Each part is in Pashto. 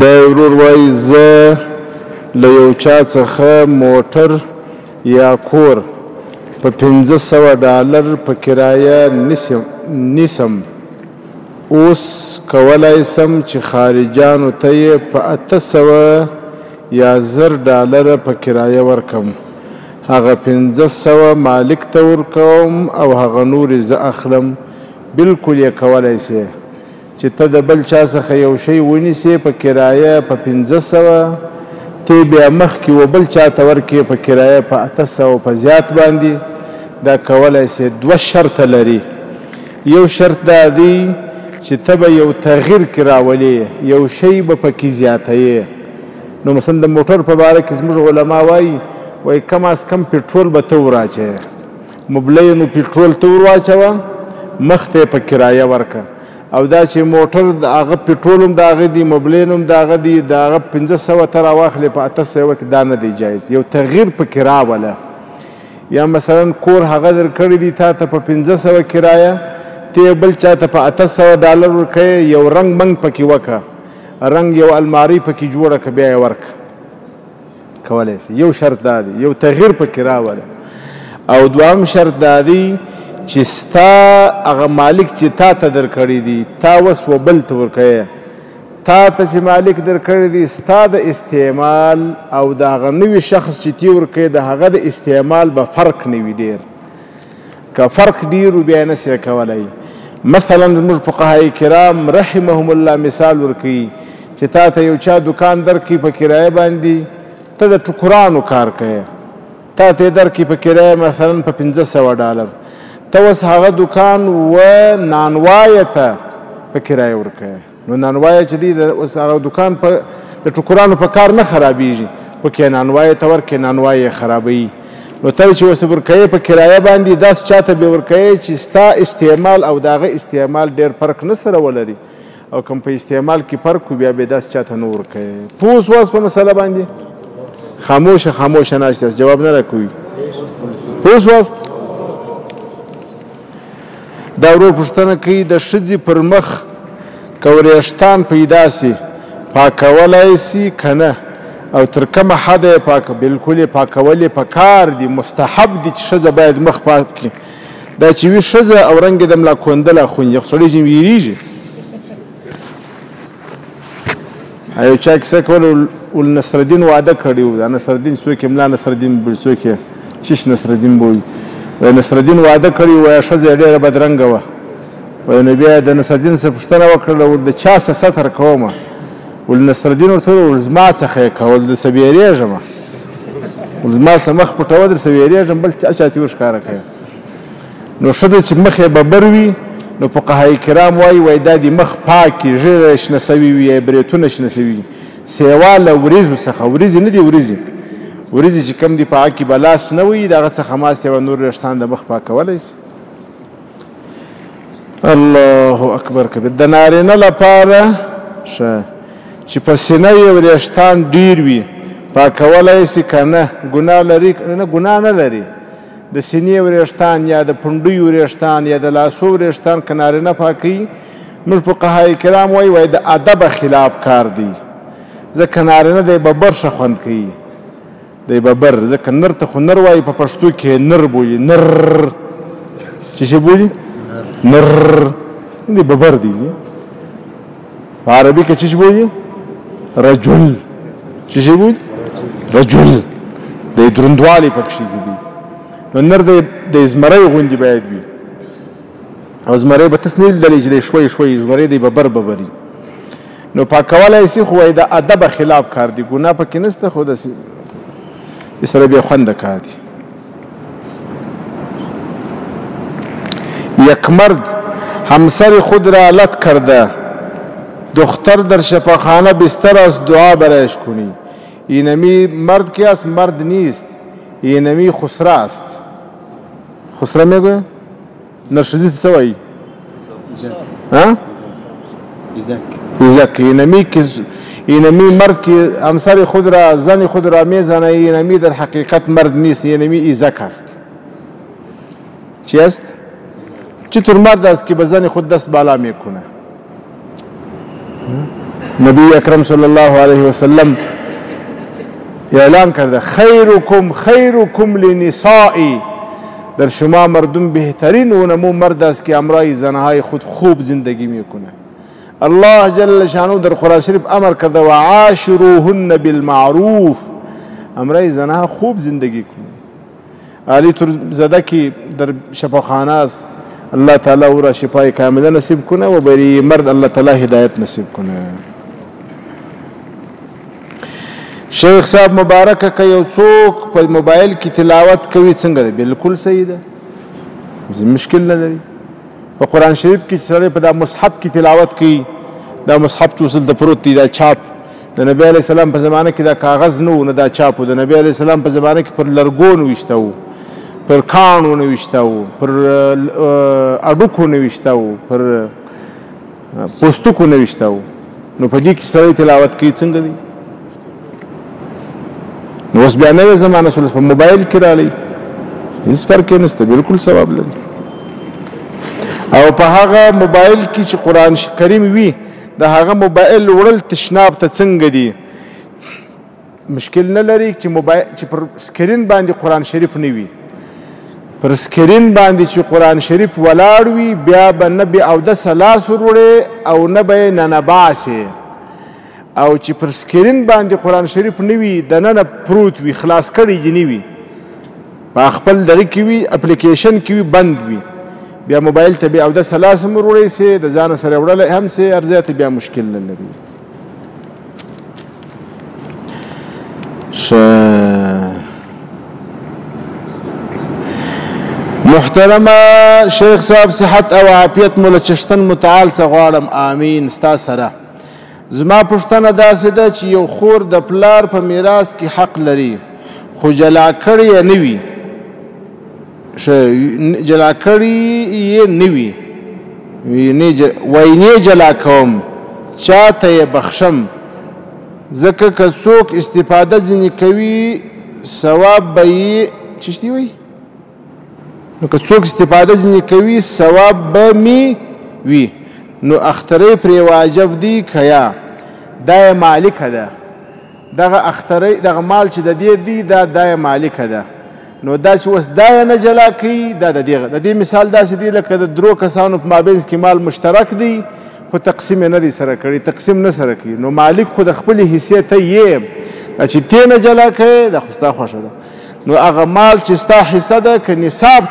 دا ورور وایي زه له یو چا څخه موټر یا کور په $500 په کرایه نیسم، اوس کولی سم چې خارجانو ته یې په $800 یا $1000 په کرایه ورکم، هغه 500 مالک ته ورکوم او هغه نور زه اخلم. بالکل یې کولی سې چې ته د بل چا څخه یو شی ونیسې په کرایه په 500، ته بیا مخکې و بل چا ته ورکې په کرایه په 800 په زیات باندې. دا کولی سې 2 شرطه لري. یو شرط دا دی چې ته به یو تغییر کې راولې، یو شی به پکې زیاتوې. نو مثلا د موټر په باره کې زموږ علما وایي کم از کم پټرول به ته وراچوې، مبلۍ نو پټرول ته ور واچوه، مخ ته یې په کرایه ورکه. او دا چې موټر د هغه پټرول هم د هغه دی، مبلین هم د هغه دی، د هغه 500 ته راواخلې په 800 ورکړې، دا نه دی جایز. یو تغییر پکې راوله. یا مثلا کور هغه درکړی دی تا ته په 500 کرایه، ته بل چا ته په $800 ورکوې، یو رنګ منګ پکې وکړه، رنګ یو المارۍ پکې جوړه کړه، بیا یې ورکړه، کولی سي. یو شرط دا دی، یو تغییر پکې راوله. او دوام شرط دا دی چې ستا هغه مالک چې تا ته درکړی دی، تا اوس و بل ته ورکوې، تا ته چې مالک درکړی دی ستا د استعمال او د هغه نوي شخص چې تی ورکوې د هغه د استعمال به فرق نه وي ډېر. که فرق ډېر و بیا یې نسې کولی. مثلا زموږ فقهای کرام رحمهم الله مثال ورکوي چې تا ته یو چا دکان درکړي په کرایه باندې، ته د ټکرانو کار کوې، تا ته یې درکړي په کرایه مثلا په $500، ته اوس هغه دکان و نانوایه ته په کرایه ورکوې. نو نانوایه چې دی اوس هغه دکان د ټکرانو په کار نه خرابېږي، وکې نانوایه ته ورکې، نانوایه یې خرابوي. نو ته چې اوس ورکوې په کرایه باندې، داسې چا ته به ورکوې چې ستا استعمال او د هغه استعمال ډېر فرق نه سره ولري، او کوم په استعمال کې فرق و بیا به داسې چا ته نه ورکوې. پوه شواست په مسله باندې؟ خاموشه ناست یاست، جواب نه راکوي. پوه شواست؟ دا ورور پوښتنه کوي د ښځې پر مخ که وریښتان پیدا سي پاکولی سي که نه، او تر کومه حده یې پاکه؟ بالکل یې پاکول یې پکار دي، مستحب دي چې ښځه باید مخ پاک کړي. دا چې وي ښځه او رنګ یې د ملا کوندله خوندي، خو سړی چې ویرېږي. یو چا کیسه کوله، ول نصرالدین واده کړی و. دا نصرالدین څوک یې؟ ملا نصرالدین بل څوک یې؟ چیش نصرالدین بوي. وایي نصرالدین واده کړی و، وایي ښځه یې ډېره بدرنګه وه. وایي نو بیا د نصرالدین څخه پوښتنه وکړله، ول د چا څه ستر کومه؟ ول نصرالدین ورته وویل زما څخه یې کوه، ول درڅه بیریږم، ول زما څه مخ پټوه درڅه بیریږم، بل چا ته وښکاره کوې. نو ښځه چې مخ یې ببر وي، نو فقهای کرام وایي دا د مخ پاکې ژیړه شنه سوي وي یا برېتونه شنه سوي وي، سیوا له وریځو څخه. وریځې نه دي، وریځې چې کوم دي په هغه کې به لاس نه وي، د هغه څخه ماست یوه نور وریښتان د مخ پاکولی سي. الله اکبر کبیر. د نارینه لپاره ښه چې په سینه یې وریښتان ډېر وي پاکولی سي که نه؟ ګناه لري؟ نه، ګناه نه لري. د سینې وریښتان یا د پنډیو وریښتان یا د لاسو وریښتان که نارینه پاکوي، موږ فقهای کرام وایي د ادب خلاف کار دی، ځکه نارینه دی ببر ښه خوند کوي، دی ببر، ځکه نر ته خو نر وایي په پښتو کې نر بولي، نر چې شي بولي، نر دی ببر دی. په عربي کې چې شي بولي؟ رجل. چې شي بولي؟ رجل. دی دروندوالی پکښې دی. نو نر د زمری غوندې باید وي، او زمری به تاسو نه لیدلی چې دی شوی زمری دی ببري. نو پاکولی سي، خو وایي د ادب خلاف کار دی، ګناه پکې نشته، خو داسې سره بیا خونده کار دی. یک مرد همسر خود را لت کرده، دختر در شفاخانه بستر است دعا برایش کنی. اینمی مرد کی است؟ مرد نیست، اینمی خسره است. خسره میگوی؟ نرشزی څه وایي؟ ایزک. اینمی مرد که همسر خود را، زن خود را میزنه، اینمی در حقیقت مرد نیست، اینمی ایزک است. چی است؟ چطور مرد است که به زن خود دست بالا میکنه؟ نبی اکرم صلی الله علیه وسلم اعلان کرده خیرکم لنسائی، در شما مردم بهترین و نمو مرد است که امرای زنهای خود خوب زندگی میکنه. الله جل شانو در قرآن شریف امر کرده و عاشروهن بالمعروف، امرای زنها خوب زندگی کنه. علی ترزده که در شفاخانه است، الله تعالی او را شفای کامله نصیب کنه و بری مرد الله تعالی هدایت نصیب کنه. شیخ صاحب مبارکه که یو څوک په موبایل کې تلاوت کوي څنګه ده؟ بالکل صحیح ده، مشکل نه لري. په قرآن شریف کې چې سړی په دا مصحف کې تلاوت کوي، دا مصحف چې اوس دلته پروت دی، دا چاپ د نبی علیه السلام په زمانه کې دا کاغذ نه و نه دا چاپ و، د نبی علیه السلام په زمانه کې پر لرګو نوشته و، پر کاڼو نوشته و، پر اډوکو نوشته و، پر پوستکو نوشته و. نو په دې کې سړی تلاوت کوي څنګه دی؟ نو اوس بیا نوې زمانه شوله، په موبایل کې رالی، هېڅ فرق یې نشته، بالکل ثواب لري. او په هغه موبایل کې چې قرآن کریم وي، د هغه موبایل وړل تشناب ته څنګه دي؟ مشکل نه لري چې پر سکرین باندې قرآن شریف نه وي. پر سکرین باندې چې قرآن شریف ولاړ وي، بیا به نه به اودس لاس وروړې او نه به یې ننباسې. او چې پر سکرین باندې قرآن شریف نه وي، دننه پروت وي، خلاص کړی جې نه وي، په خپل دغه کې وي، اپلیکیشن کې وي، بند وي، بیا موبایل ته بیا اودس لاس هم وروړی سي، د ځانه سره وړلی هم سي، هر ځای ته بیا مشکل نه لري. محترمه شیخ صاحب صحت او عافیت مو له چشتن متعال څخه غواړم. آمین. ستا سره زما پوښتنه داسې ده چې یو خور د پلار په میراث کې حق لري، خو جلا کړی یې نه وي، جلا کړی یې نه وي، وایي نه جلا کوم، چا ته یې بخښم، ځکه که څوک استفاده ځینې کوي ثواب به یې څه شي وایي، نو که څوک استفاده ځینې کوي ثواب به مې وي، نو اختری پرې واجب دی که یا؟ دا یې مالکه ده، دغه اختری دغه مال چې د دې دی دا یې مالکه ده. نو دا چې اوس دا یې نه جلا کوي، دا د دې مثال داسې دی لکه د درو کسانو په مابینځ کې مال مشترک دی، خو تقسیم یې نه دی سره کړی، تقسیم نه سره کوي. نو مالک خو د خپلې حصې ته یې چې ته نه جلا کوې، دا خو ستا خوښه ده. نو هغه مال چې ستا حصه ده، که نصاب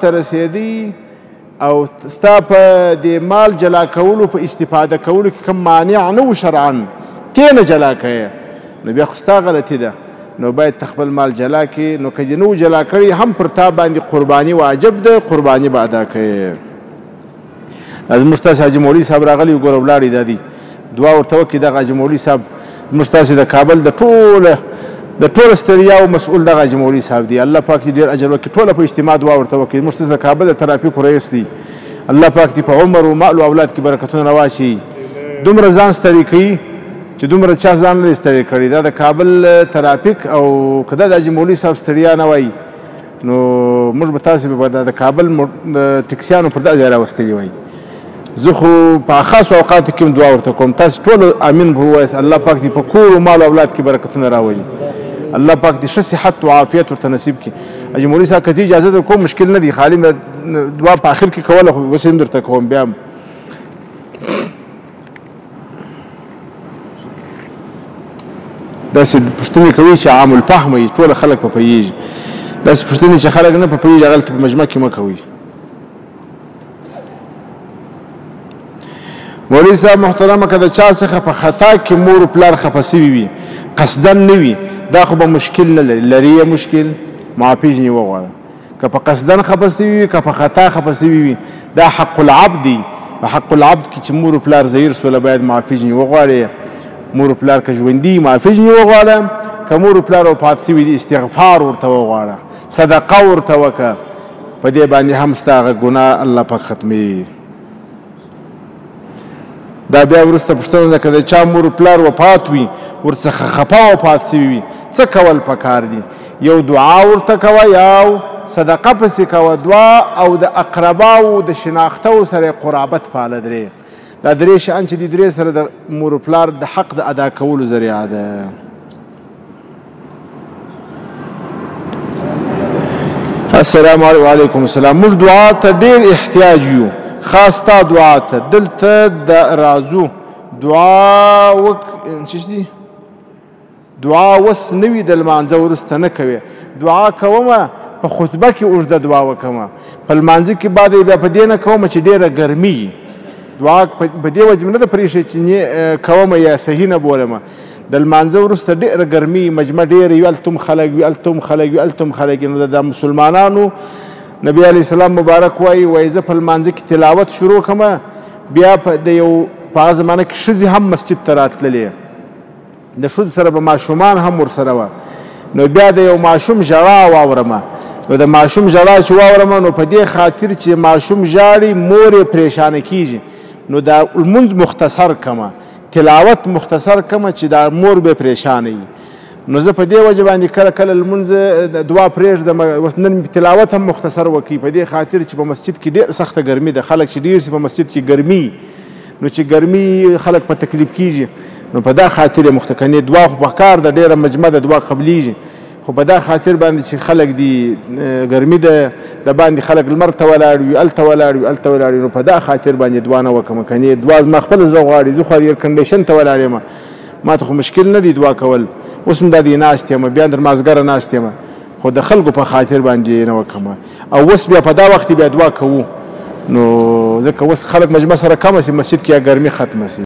ته رسېدی او ستا په دې مال جلا کولو په استفاده کولو کې کوم مانع نه و شرعا، ته نه جلا کوې، نو بیا خو ستا غلطي ده، نو باید ته خپل مال جلا کړې. نو که دې نه و جلا کړی، هم پر تا باندې قرباني واجب ده، قرباني به ادا کوې. زموږ تاسې حاجي مولوي صاحب راغلی و، ګوره ولاړې دا دي، دعا ورته وکړي. دغه حاجي مولوي صاحب زموږ تاسې د کابل د ټوله ستړیاو مسؤل دغه حاجي مولوي صاحب دی، الله پاک دې ډېر اجر وکړي. ټوله په اجتماع دعا ورته وکړي. زموږ تاسې د کابل د ترافیکو رئیس دی، الله پاک دې په عمر و مال و اولاد کې برکتونه رواچي. دومره ځان ستړی کوي چې دومره چا ځان نه دی ستړی کړی. دا د کابل ترافیک او که دا د حاجي مولوي صاحب ستړیا نه وای، نو موږ به تاسې به د کابل ټکسیانو پر دغه ځای راوستلي وای. زه خو په خاصو اوقاتو کې هم دعا ورته کوم، تاسې ټول امین به ووایاست. الله پاک دې په کور و مال و اولاد کې برکتونه راولي، الله پاک دې ښه صحت و عافیت ورته نصیب کړي. حاجي مولوي صاحب که زه اجازه در کوم مشکل نه دی، خالي دعا په آخر کې کوله، خو اوس هم درته کوم. بیا داسې پوښتنې کوي چې عام الفهم وي، ټول خلک په پوهېږي. داسې پوښتنې چې خلک نه په پوهېږي، هغلته په مجمع کې مه کوئ. مولوي صاحب محترمه، که د چا څخه په خطا کې مور و پلار خفه سوي وي، قصدن نه وي، دا خو به مشکل نه لري یې مشکل معافي ځینې وغواړه. که په قصدن خفه سوي وي، که په خطا خفه سوي وي، دا حق العبد دی. په حق العبد کې چې مور و پلار زهیر سوله، باید معافي ځینې وغواړي. مور و پلار که ژوندي معافي ځینې وغواړه، که مور و پلار وفات سوي دي استغفار ورته وغواړه، صدقه ورته وکړه، په دې باندې هم ستا هغه ګناه الله پاک ختموي. دا بیا وروسته پوښتنه ده، که د چا مور پلار وفات وي، ورڅخه خفه وفات سوي وي، څه کول پکار دي؟ یو دعا ورته کوه، یا صدقه پسې کوه، دعا او د اقرباو د شناختو سره قرابت پاله درې. دا درې شیان چې دي درې سره د مور و پلار د حق د ادا کولو ذریعه ده. السلام علیکم. السلام. موږ دعا ته ډېر احتیاج یو، خاص تا دعا ته. دلته د رازو دعا دعا وس نه وي د لمانځه وروسته نه کوې. دعا کومه په خطبه کې اوږده دعا وکړمه، په لمانځه کې بعد بیا په دې نه کومه چې ډېره ګرمي دعا په دې وجه نه ده پرېښې چې کومه یا صحیح نه بولمه. د لمانځه وروسته ډېره ګرمي، مجمع ډېره وي، هلته هم خلک وي، هلته هم خلک وي، هلته هم خلک وي. نو د مسلمانانو نبی علیه السلام مبارک وایي زه په لمانځه کې تلاوت شروع کړمه، بیا د یو په هغه زمانه کې ښځې هم مسجد ته راتللې، د ښځو سره به ماشومان هم ورسره وه. نو بیا د یو ماشوم ژړا واورمه. نو د ماشوم ژړا چې واورمه نو په دې خاطر چې ماشوم ژاړي مور یې پریشانه کېږي، نو دا لمونځ مختصر کړمه، تلاوت مختصر کړمه چې دا مور به پریشانه وي. نو زه په دې وجه باندې کله کله لمونځ دعا پرېږدم، اوس نن تلاوت هم مختصر وکړي په دې خاطر چې په مسجد کې ډېر سخته ګرمي ده، خلک چې ډېر سي په مسجد کې ګرمي، نو چې ګرمي خلک په تکلیف کېږي، نو په دا خاطر یې مختکنې دعا خو پکار ده، ډېره مجمع ده دعا قبلیږي، خو په دا خاطر باندې چې خلک دي ګرمي ده د باندې خلک لمر ته ولاړ وي، هلته ولاړ وي، هلته ولاړ وي، نو په دا خاطر باندې دعا نه وکړم. کنې دعا زما خپل زړه غواړي، زه خو ایر کنډیشن ته ولاړ یم، ما ته خو مشکل نه دی دعا کول. اوس هم دا دې ناست یم، بیا تر مازدیګره ناست یم، خو د خلکو په خاطر باندې نه وکړم. او اوس بیا په دا وخت بیا دعا کوو، نو ځکه اوس خلک مجمع سره کمه سي، مسجد کې ګرمي ختمه سي.